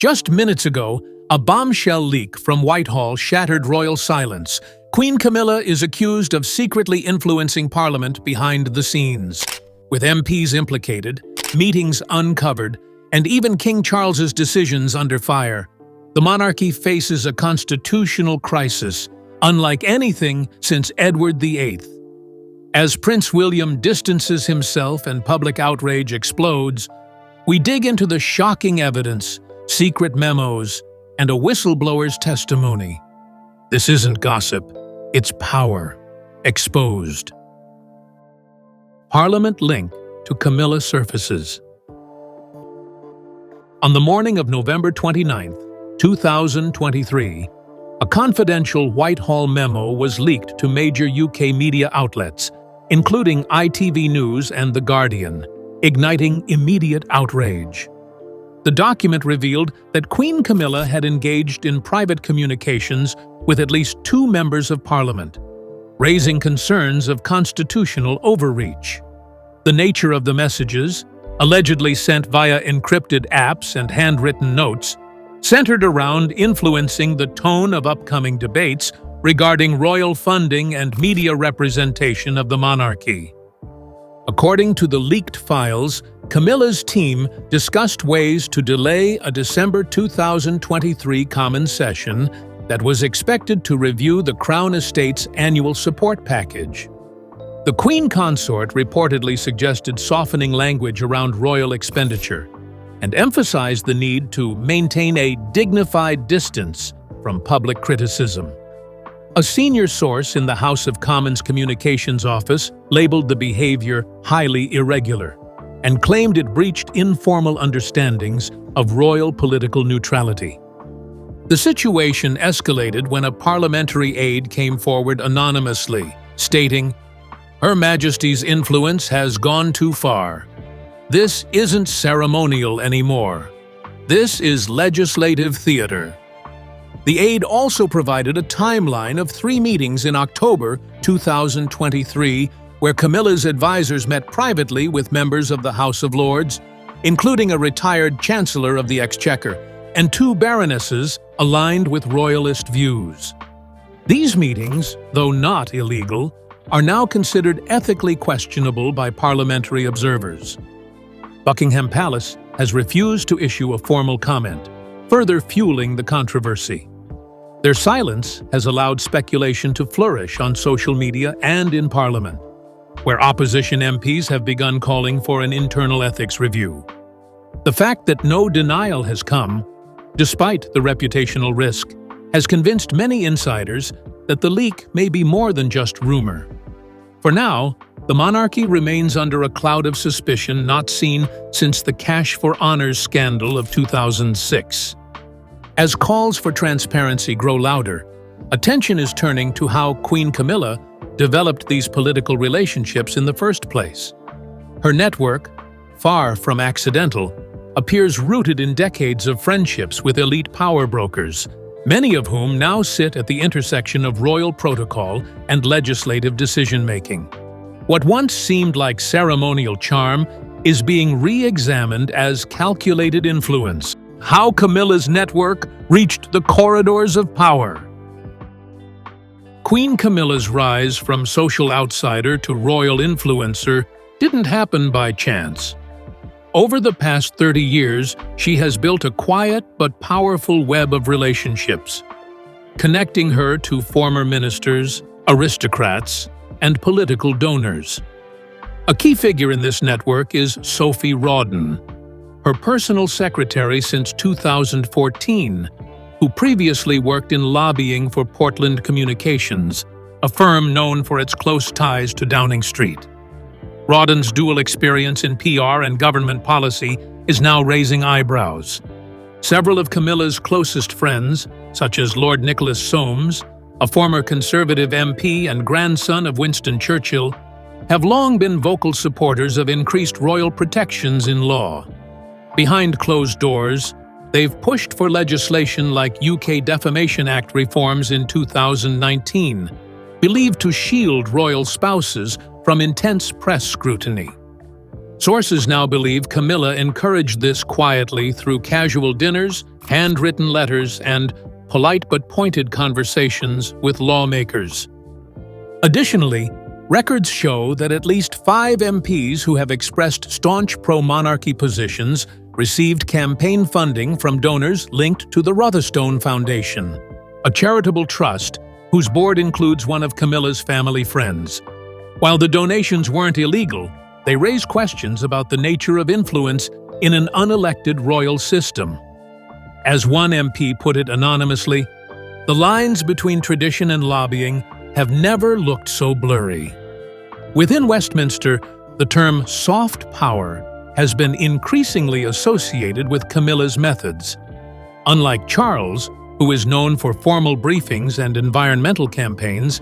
Just minutes ago, a bombshell leak from Whitehall shattered royal silence. Queen Camilla is accused of secretly influencing Parliament behind the scenes. With MPs implicated, meetings uncovered, and even King Charles's decisions under fire, the monarchy faces a constitutional crisis unlike anything since Edward VIII. As Prince William distances himself and public outrage explodes, we dig into the shocking evidence, secret memos, and a whistleblower's testimony. This isn't gossip, it's power, exposed. Parliament link to Camilla surfaces. On the morning of November 29, 2023, a confidential Whitehall memo was leaked to major UK media outlets, including ITV News and The Guardian, igniting immediate outrage. The document revealed that Queen Camilla had engaged in private communications with at least 2 members of Parliament, raising concerns of constitutional overreach. The nature of the messages, allegedly sent via encrypted apps and handwritten notes, centered around influencing the tone of upcoming debates regarding royal funding and media representation of the monarchy. According to the leaked files, Camilla's team discussed ways to delay a December 2023 Commons session that was expected to review the Crown Estate's annual support package. The Queen Consort reportedly suggested softening language around royal expenditure and emphasized the need to maintain a dignified distance from public criticism. A senior source in the House of Commons Communications Office labeled the behavior highly irregular and claimed it breached informal understandings of royal political neutrality. The situation escalated when a parliamentary aide came forward anonymously, stating, "Her Majesty's influence has gone too far. This isn't ceremonial anymore. This is legislative theater." The aide also provided a timeline of 3 meetings in October 2023 where Camilla's advisors met privately with members of the House of Lords, including a retired Chancellor of the Exchequer, and 2 baronesses aligned with royalist views. These meetings, though not illegal, are now considered ethically questionable by parliamentary observers. Buckingham Palace has refused to issue a formal comment, further fueling the controversy. Their silence has allowed speculation to flourish on social media and in Parliament, where opposition MPs have begun calling for an internal ethics review. The fact that no denial has come, despite the reputational risk, has convinced many insiders that the leak may be more than just rumor. For now, the monarchy remains under a cloud of suspicion not seen since the Cash for Honours scandal of 2006. As calls for transparency grow louder, attention is turning to how Queen Camilla developed these political relationships in the first place. Her network, far from accidental, appears rooted in decades of friendships with elite power brokers, many of whom now sit at the intersection of royal protocol and legislative decision-making. What once seemed like ceremonial charm is being re-examined as calculated influence. How Camilla's network reached the corridors of power. Queen Camilla's rise from social outsider to royal influencer didn't happen by chance. Over the past 30 years, she has built a quiet but powerful web of relationships, connecting her to former ministers, aristocrats, and political donors. A key figure in this network is Sophie Rawdon, her personal secretary since 2014, who previously worked in lobbying for Portland Communications, a firm known for its close ties to Downing Street. Rawdon's dual experience in PR and government policy is now raising eyebrows. Several of Camilla's closest friends, such as Lord Nicholas Soames, a former Conservative MP and grandson of Winston Churchill, have long been vocal supporters of increased royal protections in law. Behind closed doors, they've pushed for legislation like UK Defamation Act reforms in 2019, believed to shield royal spouses from intense press scrutiny. Sources now believe Camilla encouraged this quietly through casual dinners handwritten letters, and polite but pointed conversations with lawmakers. Additionally, records show that at least 5 MPs who have expressed staunch pro-monarchy positions received campaign funding from donors linked to the Rotherstone Foundation, a charitable trust whose board includes one of Camilla's family friends. While the donations weren't illegal, they raise questions about the nature of influence in an unelected royal system. As one MP put it anonymously, "The lines between tradition and lobbying have never looked so blurry." Within Westminster, the term soft power has been increasingly associated with Camilla's methods. Unlike Charles, who is known for formal briefings and environmental campaigns,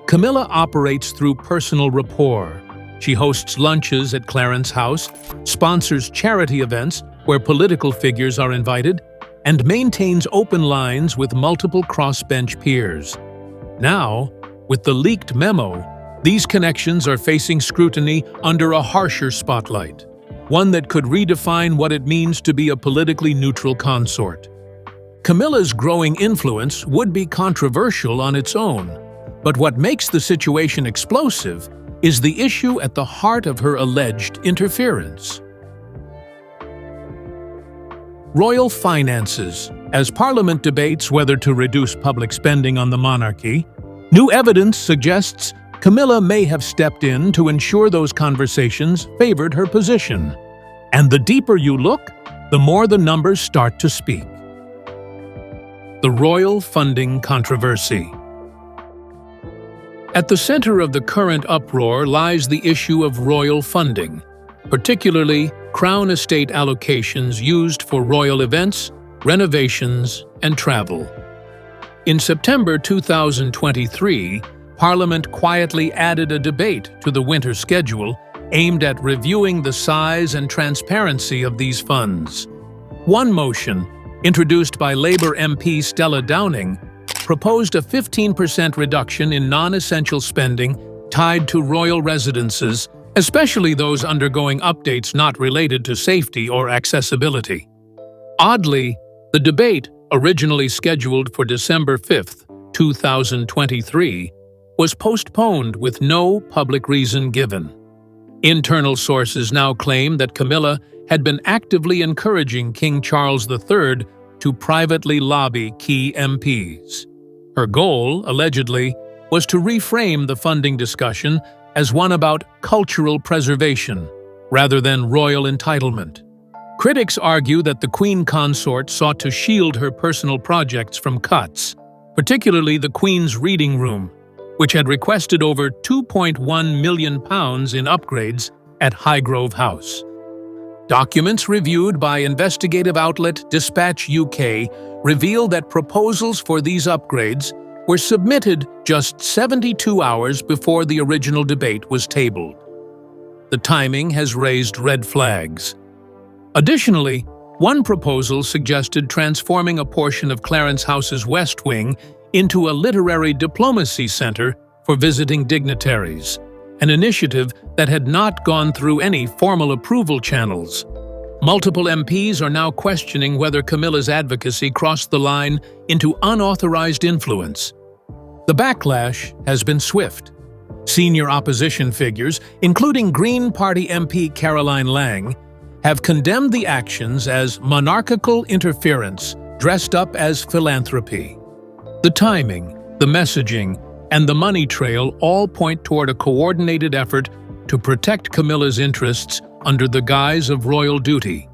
Camilla operates through personal rapport. She hosts lunches at Clarence House, sponsors charity events where political figures are invited, and maintains open lines with multiple crossbench peers. Now, with the leaked memo, these connections are facing scrutiny under a harsher spotlight, one that could redefine what it means to be a politically neutral consort. Camilla's growing influence would be controversial on its own, but what makes the situation explosive is the issue at the heart of her alleged interference. Royal finances. As Parliament debates whether to reduce public spending on the monarchy, new evidence suggests Camilla may have stepped in to ensure those conversations favored her position. And the deeper you look, the more the numbers start to speak. The royal funding controversy. At the center of the current uproar lies the issue of royal funding, particularly Crown estate allocations used for royal events, renovations, and travel. In September 2023, Parliament quietly added a debate to the winter schedule aimed at reviewing the size and transparency of these funds. One motion, introduced by Labour MP Stella Downing, proposed a 15% reduction in non-essential spending tied to royal residences, especially those undergoing updates not related to safety or accessibility. Oddly, the debate, originally scheduled for December 5, 2023, was postponed with no public reason given. Internal sources now claim that Camilla had been actively encouraging King Charles III to privately lobby key MPs. Her goal, allegedly, was to reframe the funding discussion as one about cultural preservation, rather than royal entitlement. Critics argue that the Queen consort sought to shield her personal projects from cuts, particularly the Queen's Reading Room, which had requested over £2.1 million in upgrades at Highgrove House. Documents reviewed by investigative outlet Dispatch UK reveal that proposals for these upgrades were submitted just 72 hours before the original debate was tabled. The timing has raised red flags. Additionally, one proposal suggested transforming a portion of Clarence House's West Wing into a literary diplomacy center for visiting dignitaries, an initiative that had not gone through any formal approval channels. Multiple MPs are now questioning whether Camilla's advocacy crossed the line into unauthorized influence. The backlash has been swift. Senior opposition figures, including Green Party MP Caroline Lang, have condemned the actions as monarchical interference dressed up as philanthropy. The timing, the messaging, and the money trail all point toward a coordinated effort to protect Camilla's interests under the guise of royal duty.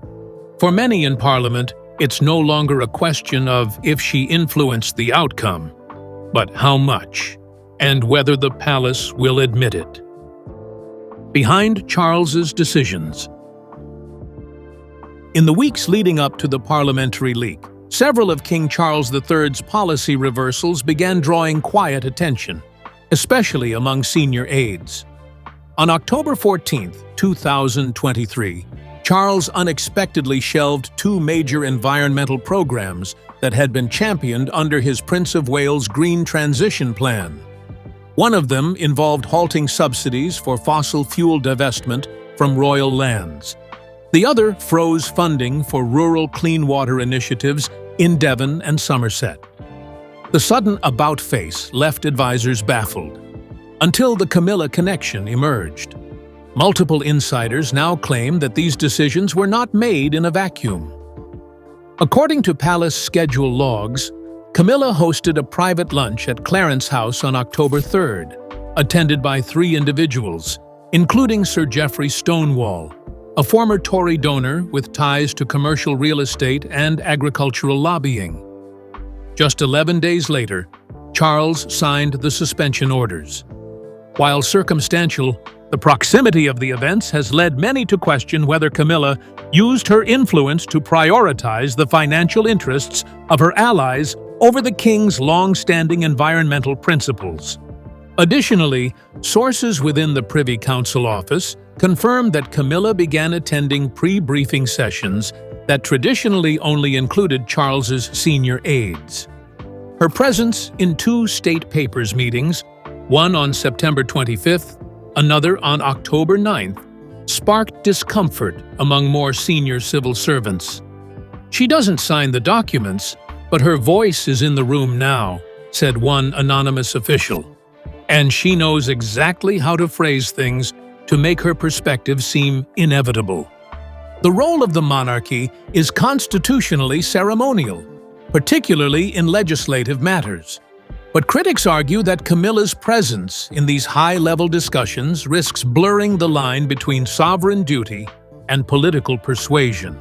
For many in Parliament, it's no longer a question of if she influenced the outcome, but how much, and whether the palace will admit it. Behind Charles's decisions. In the weeks leading up to the parliamentary leak, several of King Charles III's policy reversals began drawing quiet attention, especially among senior aides. On October 14, 2023, Charles unexpectedly shelved 2 major environmental programs that had been championed under his Prince of Wales Green Transition Plan. One of them involved halting subsidies for fossil fuel divestment from royal lands. The other froze funding for rural clean water initiatives in Devon and Somerset. The sudden about-face left advisors baffled, until the Camilla connection emerged. Multiple insiders now claim that these decisions were not made in a vacuum. According to palace schedule logs, Camilla hosted a private lunch at Clarence House on October 3rd, attended by 3 individuals, including Sir Geoffrey Stonewall, a former Tory donor with ties to commercial real estate and agricultural lobbying. Just 11 days later, Charles signed the suspension orders. While circumstantial, the proximity of the events has led many to question whether Camilla used her influence to prioritize the financial interests of her allies over the king's long-standing environmental principles. Additionally, sources within the Privy Council office confirmed that Camilla began attending pre-briefing sessions that traditionally only included Charles's senior aides. Her presence in 2 state papers meetings, one on September 25th, another on October 9th, sparked discomfort among more senior civil servants. "She doesn't sign the documents, but her voice is in the room now," said one anonymous official. "And she knows exactly how to phrase things to make her perspective seem inevitable." The role of the monarchy is constitutionally ceremonial, particularly in legislative matters. But critics argue that Camilla's presence in these high-level discussions risks blurring the line between sovereign duty and political persuasion.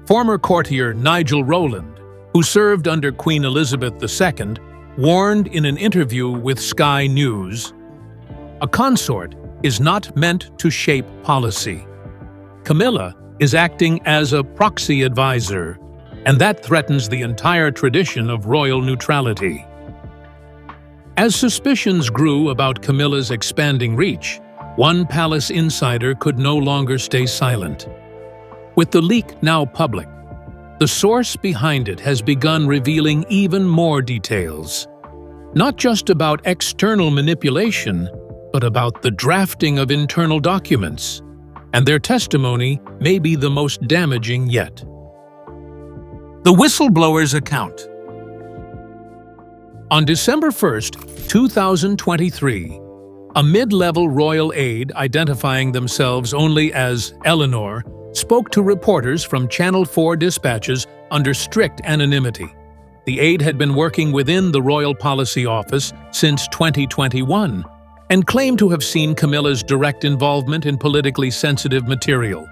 Former courtier Nigel Rowland, who served under Queen Elizabeth II, warned in an interview with Sky News, "A consort is not meant to shape policy. Camilla is acting as a proxy advisor, and that threatens the entire tradition of royal neutrality." As suspicions grew about Camilla's expanding reach, one palace insider could no longer stay silent. With the leak now public, the source behind it has begun revealing even more details. Not just about external manipulation, but about the drafting of internal documents, and their testimony may be the most damaging yet. The whistleblower's account. On December 1st, 2023, a mid-level royal aide identifying themselves only as Eleanor spoke to reporters from Channel 4 dispatches under strict anonymity. The aide had been working within the Royal Policy Office since 2021 and claimed to have seen Camilla's direct involvement in politically sensitive material.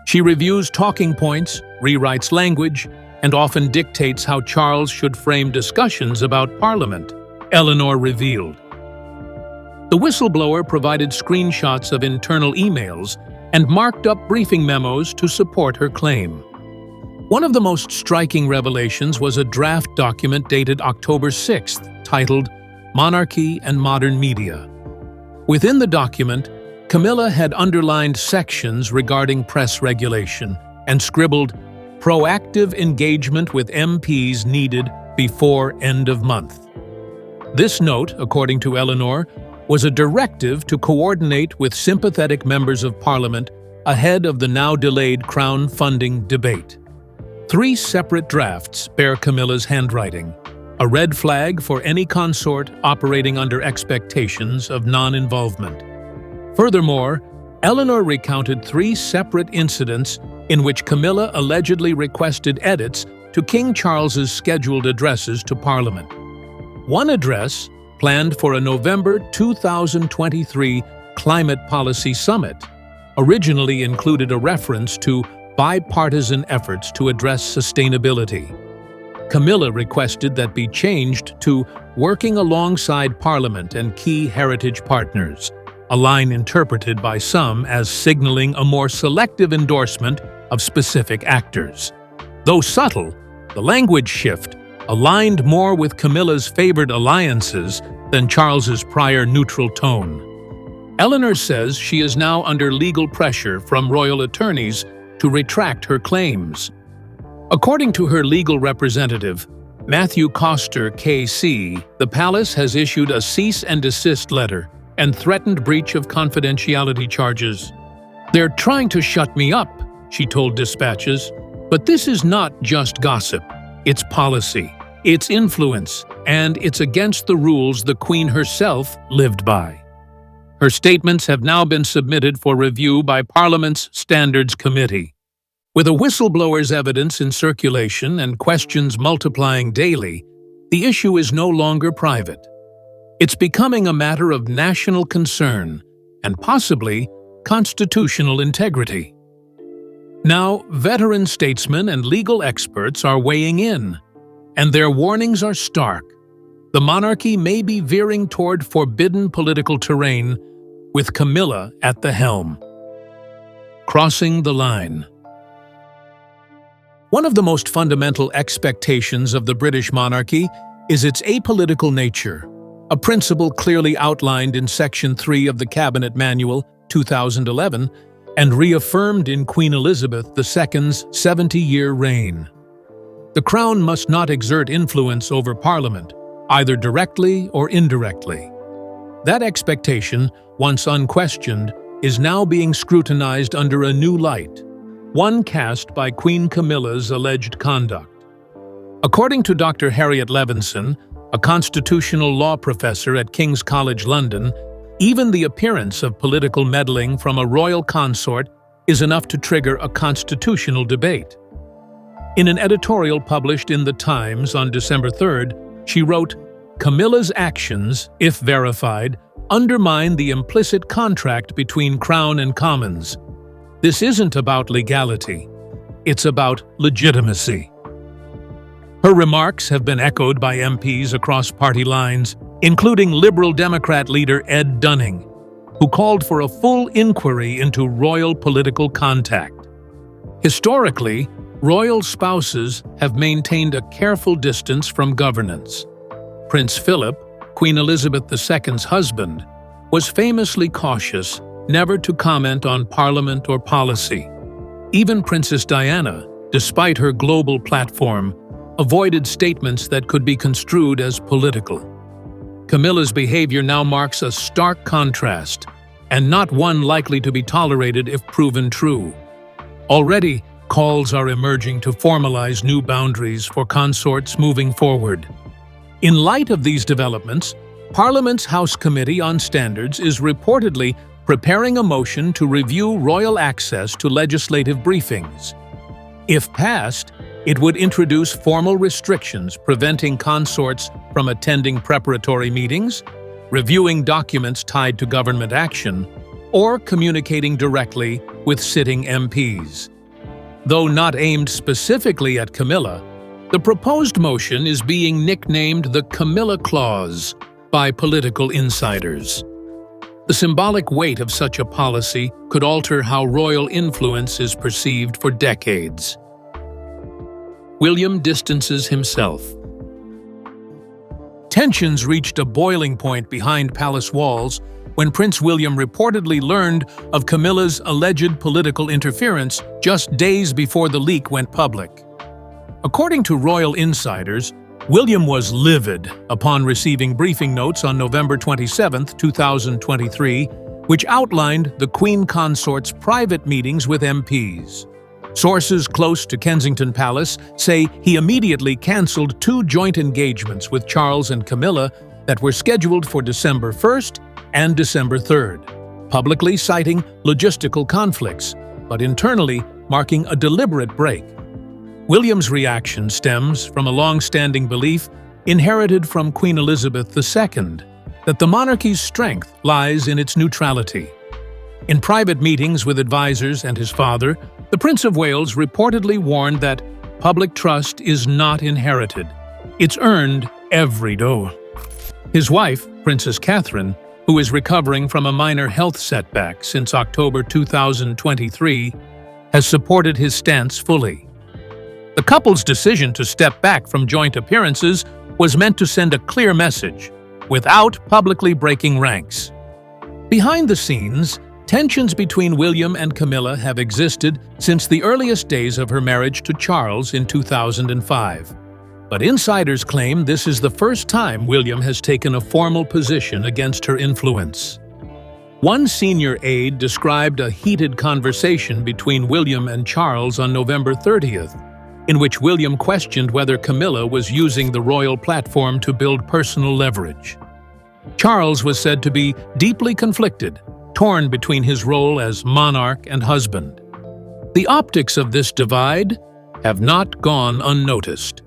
She reviews talking points, rewrites language, and often dictates how Charles should frame discussions about Parliament, Eleanor revealed. The whistleblower provided screenshots of internal emails and marked up briefing memos to support her claim. One of the most striking revelations was a draft document dated October 6th, titled "Monarchy and Modern Media." Within the document, Camilla had underlined sections regarding press regulation and scribbled, "Proactive engagement with MPs needed before end of month." This note, according to Eleanor, was a directive to coordinate with sympathetic members of Parliament ahead of the now-delayed Crown funding debate. 3 separate drafts bear Camilla's handwriting, a red flag for any consort operating under expectations of non-involvement. Furthermore, Eleanor recounted 3 separate incidents in which Camilla allegedly requested edits to King Charles's scheduled addresses to Parliament. One address, planned for a November 2023 Climate Policy Summit, originally included a reference to bipartisan efforts to address sustainability. Camilla requested that be changed to "working alongside Parliament and key heritage partners," a line interpreted by some as signaling a more selective endorsement of specific actors. Though subtle, the language shift aligned more with Camilla's favored alliances than Charles's prior neutral tone. Eleanor says she is now under legal pressure from royal attorneys to retract her claims. According to her legal representative, Matthew Coster, KC, the palace has issued a cease and desist letter and threatened breach of confidentiality charges. "They're trying to shut me up," she told dispatches, "but this is not just gossip. its policy, its influence, and it's against the rules the Queen herself lived by. Her statements have now been submitted for review by Parliament's Standards Committee. With a whistleblower's evidence in circulation and questions multiplying daily, the issue is no longer private. It's becoming a matter of national concern and possibly constitutional integrity. Now, veteran statesmen and legal experts are weighing in, and their warnings are stark. The monarchy may be veering toward forbidden political terrain with Camilla at the helm. Crossing the line. One of the most fundamental expectations of the British monarchy is its apolitical nature, a principle clearly outlined in Section 3 of the Cabinet Manual, 2011, and reaffirmed in Queen Elizabeth II's 70-year reign. The Crown must not exert influence over Parliament, either directly or indirectly. That expectation, once unquestioned, is now being scrutinized under a new light, one cast by Queen Camilla's alleged conduct. According to Dr. Harriet Levinson, a constitutional law professor at King's College London, even the appearance of political meddling from a royal consort is enough to trigger a constitutional debate. In an editorial published in The Times on December 3rd, she wrote, "Camilla's actions, if verified, undermine the implicit contract between Crown and Commons. This isn't about legality. It's about legitimacy." Her remarks have been echoed by MPs across party lines, including Liberal Democrat leader Ed Dunning, who called for a full inquiry into royal political contact. Historically, royal spouses have maintained a careful distance from governance. Prince Philip, Queen Elizabeth II's husband, was famously cautious never to comment on Parliament or policy. Even Princess Diana, despite her global platform, avoided statements that could be construed as political. Camilla's behavior now marks a stark contrast, and not one likely to be tolerated if proven true. Already, calls are emerging to formalize new boundaries for consorts moving forward. In light of these developments, Parliament's House Committee on Standards is reportedly preparing a motion to review royal access to legislative briefings. If passed, it would introduce formal restrictions preventing consorts from attending preparatory meetings, reviewing documents tied to government action, or communicating directly with sitting MPs. Though not aimed specifically at Camilla, the proposed motion is being nicknamed the Camilla Clause by political insiders. The symbolic weight of such a policy could alter how royal influence is perceived for decades. William distances himself. Tensions reached a boiling point behind palace walls when Prince William reportedly learned of Camilla's alleged political interference just days before the leak went public. According to royal insiders, William was livid upon receiving briefing notes on November 27, 2023, which outlined the Queen Consort's private meetings with MPs. Sources close to Kensington Palace say he immediately cancelled 2 joint engagements with Charles and Camilla that were scheduled for December 1st and December 3rd, publicly citing logistical conflicts, but internally marking a deliberate break. William's reaction stems from a long-standing belief inherited from Queen Elizabeth II that the monarchy's strength lies in its neutrality. In private meetings with advisors and his father, the Prince of Wales reportedly warned that public trust is not inherited. It's earned every day. His wife, Princess Catherine, who is recovering from a minor health setback since October 2023, has supported his stance fully. The couple's decision to step back from joint appearances was meant to send a clear message, without publicly breaking ranks. Behind the scenes, tensions between William and Camilla have existed since the earliest days of her marriage to Charles in 2005. But insiders claim this is the first time William has taken a formal position against her influence. One senior aide described a heated conversation between William and Charles on November 30th, in which William questioned whether Camilla was using the royal platform to build personal leverage. Charles was said to be deeply conflicted, torn between his role as monarch and husband. The optics of this divide have not gone unnoticed.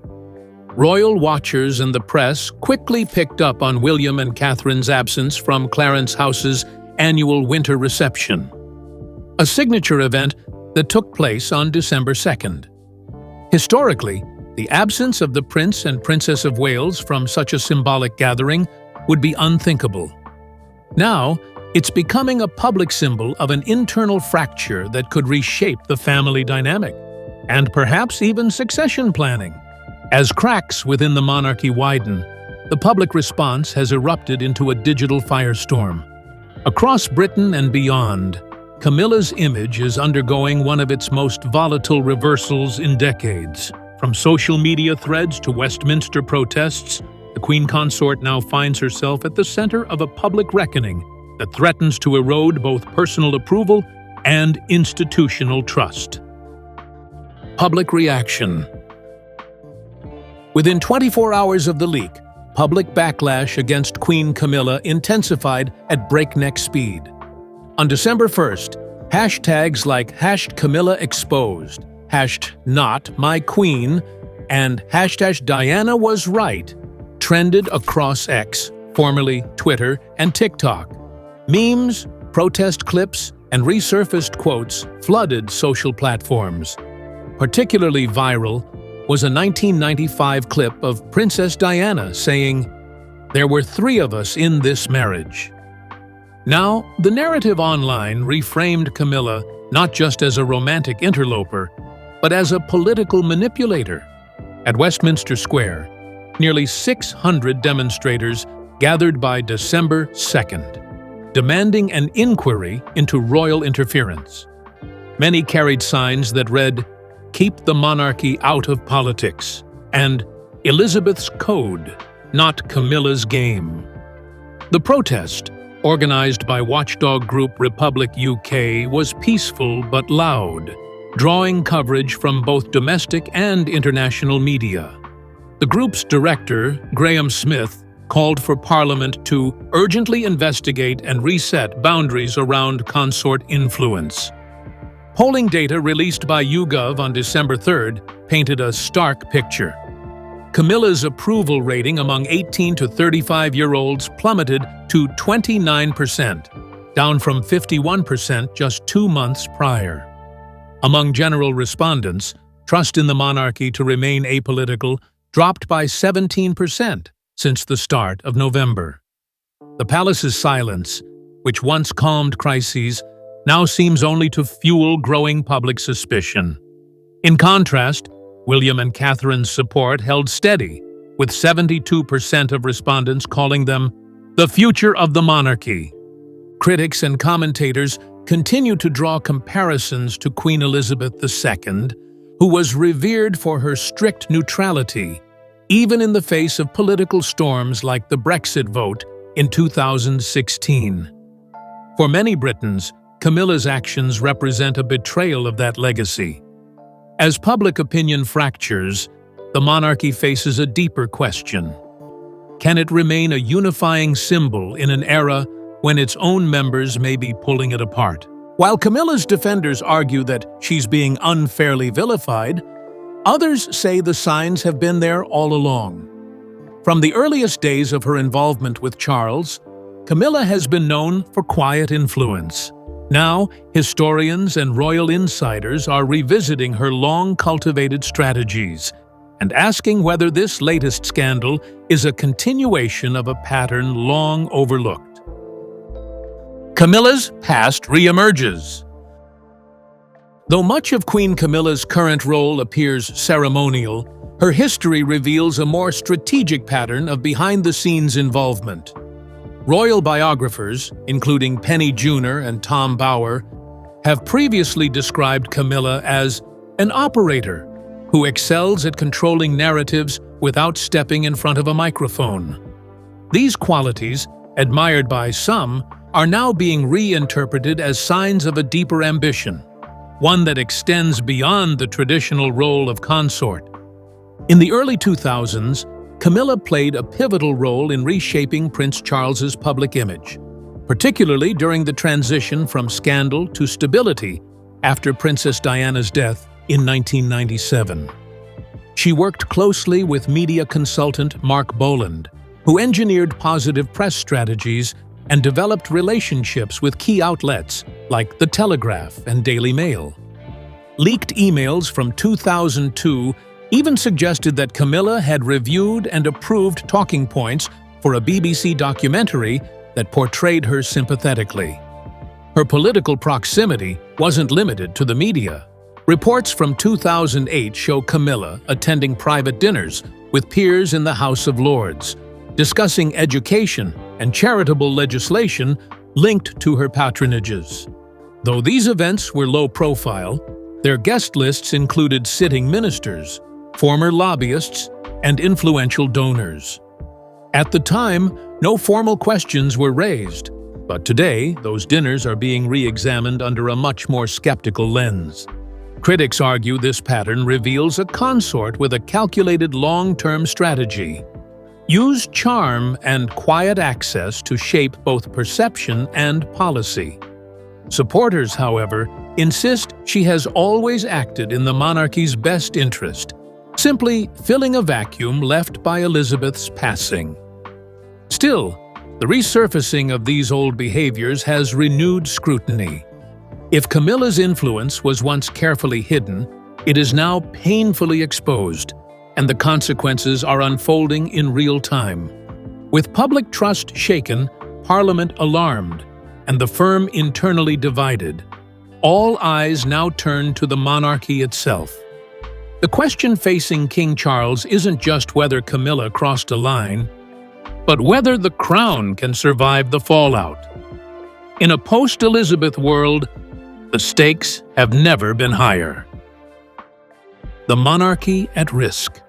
Royal watchers and the press quickly picked up on William and Catherine's absence from Clarence House's annual winter reception, a signature event that took place on December 2nd. Historically, the absence of the Prince and Princess of Wales from such a symbolic gathering would be unthinkable. Now, it's becoming a public symbol of an internal fracture that could reshape the family dynamic, and perhaps even succession planning. As cracks within the monarchy widen, the public response has erupted into a digital firestorm. Across Britain and beyond, Camilla's image is undergoing one of its most volatile reversals in decades. From social media threads to Westminster protests, the Queen Consort now finds herself at the center of a public reckoning that threatens to erode both personal approval and institutional trust. Public reaction. Within 24 hours of the leak, public backlash against Queen Camilla intensified at breakneck speed. On December 1st, hashtags like #CamillaExposed, #NotMyQueen, and #DianaWasRight trended across X, formerly Twitter, and TikTok. Memes, protest clips, and resurfaced quotes flooded social platforms. Particularly viral was a 1995 clip of Princess Diana saying, "There were 3 of us in this marriage." Now, the narrative online reframed Camilla not just as a romantic interloper, but as a political manipulator. At Westminster Square, nearly 600 demonstrators gathered by December 2nd, demanding an inquiry into royal interference. Many carried signs that read, "Keep the monarchy out of politics," and "Elizabeth's Code, not Camilla's game." The protest, organized by watchdog group Republic UK, was peaceful but loud, drawing coverage from both domestic and international media. The group's director, Graham Smith, called for Parliament to urgently investigate and reset boundaries around consort influence. Polling data released by YouGov on December 3rd painted a stark picture. Camilla's approval rating among 18 to 35-year-olds plummeted to 29%, down from 51% just 2 months prior. Among general respondents, trust in the monarchy to remain apolitical dropped by 17% since the start of November. The palace's silence, which once calmed crises, now seems only to fuel growing public suspicion. In contrast, William and Catherine's support held steady, with 72% of respondents calling them the future of the monarchy. Critics and commentators continue to draw comparisons to Queen Elizabeth II, who was revered for her strict neutrality, even in the face of political storms like the Brexit vote in 2016. For many Britons, Camilla's actions represent a betrayal of that legacy. As public opinion fractures, the monarchy faces a deeper question. Can it remain a unifying symbol in an era when its own members may be pulling it apart? While Camilla's defenders argue that she's being unfairly vilified, others say the signs have been there all along. From the earliest days of her involvement with Charles, Camilla has been known for quiet influence. Now, historians and royal insiders are revisiting her long-cultivated strategies and asking whether this latest scandal is a continuation of a pattern long overlooked. Camilla's past re-emerges. Though much of Queen Camilla's current role appears ceremonial, her history reveals a more strategic pattern of behind-the-scenes involvement. Royal biographers, including Penny Junor and Tom Bower, have previously described Camilla as an operator who excels at controlling narratives without stepping in front of a microphone. These qualities, admired by some, are now being reinterpreted as signs of a deeper ambition. one that extends beyond the traditional role of consort. In the early 2000s, Camilla played a pivotal role in reshaping Prince Charles's public image, particularly during the transition from scandal to stability after Princess Diana's death in 1997. She worked closely with media consultant Mark Boland, who engineered positive press strategies and developed relationships with key outlets like The Telegraph and Daily Mail. Leaked emails from 2002 even suggested that Camilla had reviewed and approved talking points for a BBC documentary that portrayed her sympathetically. Her political proximity wasn't limited to the media. Reports from 2008 show Camilla attending private dinners with peers in the House of Lords, discussing education and charitable legislation linked to her patronages. Though these events were low profile, their guest lists included sitting ministers, former lobbyists, and influential donors. At the time, no formal questions were raised, but today those dinners are being re-examined under a much more skeptical lens. Critics argue this pattern reveals a consort with a calculated long-term strategy. Use charm and quiet access to shape both perception and policy. Supporters, however, insist she has always acted in the monarchy's best interest, simply filling a vacuum left by Elizabeth's passing. Still, the resurfacing of these old behaviors has renewed scrutiny. If Camilla's influence was once carefully hidden, it is now painfully exposed, and the consequences are unfolding in real time. With public trust shaken, Parliament alarmed, and the firm internally divided, all eyes now turn to the monarchy itself. The question facing King Charles isn't just whether Camilla crossed a line, but whether the crown can survive the fallout. In a post-Elizabeth world, the stakes have never been higher. The monarchy at risk.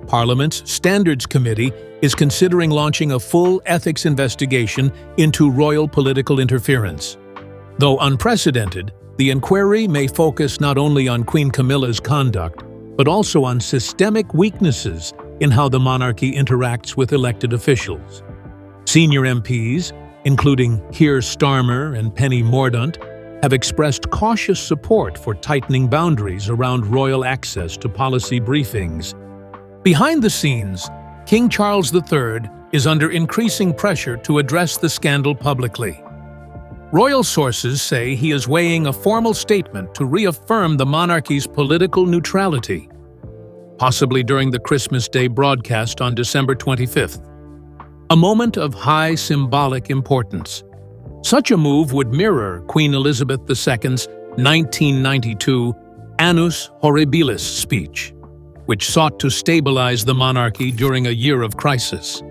Parliament's Standards Committee is considering launching a full ethics investigation into royal political interference. Though unprecedented, the inquiry may focus not only on Queen Camilla's conduct, but also on systemic weaknesses in how the monarchy interacts with elected officials. Senior MPs, including Keir Starmer and Penny Mordaunt, have expressed cautious support for tightening boundaries around royal access to policy briefings. Behind the scenes, King Charles III is under increasing pressure to address the scandal publicly. Royal sources say he is weighing a formal statement to reaffirm the monarchy's political neutrality, possibly during the Christmas Day broadcast on December 25th. A moment of high symbolic importance. Such a move would mirror Queen Elizabeth II's 1992 Annus Horribilis speech, which sought to stabilize the monarchy during a year of crisis.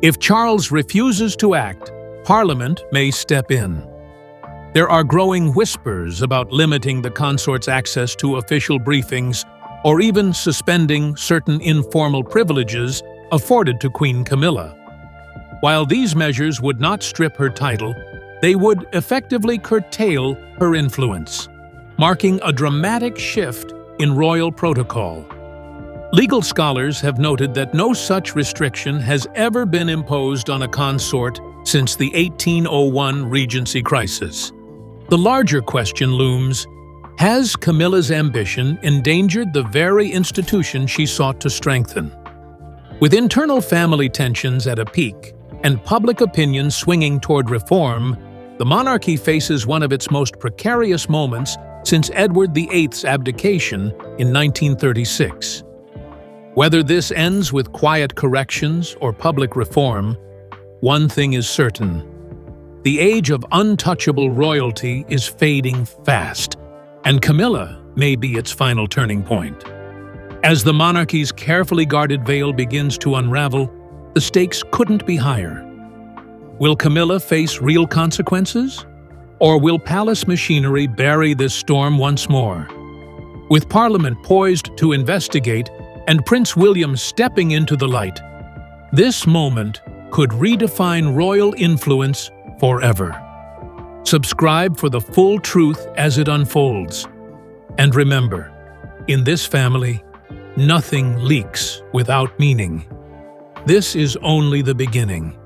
If Charles refuses to act, Parliament may step in. There are growing whispers about limiting the consort's access to official briefings or even suspending certain informal privileges afforded to Queen Camilla. While these measures would not strip her title, they would effectively curtail her influence, marking a dramatic shift in royal protocol. Legal scholars have noted that no such restriction has ever been imposed on a consort since the 1801 Regency crisis. The larger question looms: has Camilla's ambition endangered the very institution she sought to strengthen? With internal family tensions at a peak and public opinion swinging toward reform, the monarchy faces one of its most precarious moments since Edward VIII's abdication in 1936. Whether this ends with quiet corrections or public reform, one thing is certain: the age of untouchable royalty is fading fast, and Camilla may be its final turning point. As the monarchy's carefully guarded veil begins to unravel, the stakes couldn't be higher. Will Camilla face real consequences? Or will palace machinery bury this storm once more? With Parliament poised to investigate and Prince William stepping into the light, this moment could redefine royal influence forever. Subscribe for the full truth as it unfolds. And remember, in this family, nothing leaks without meaning. This is only the beginning.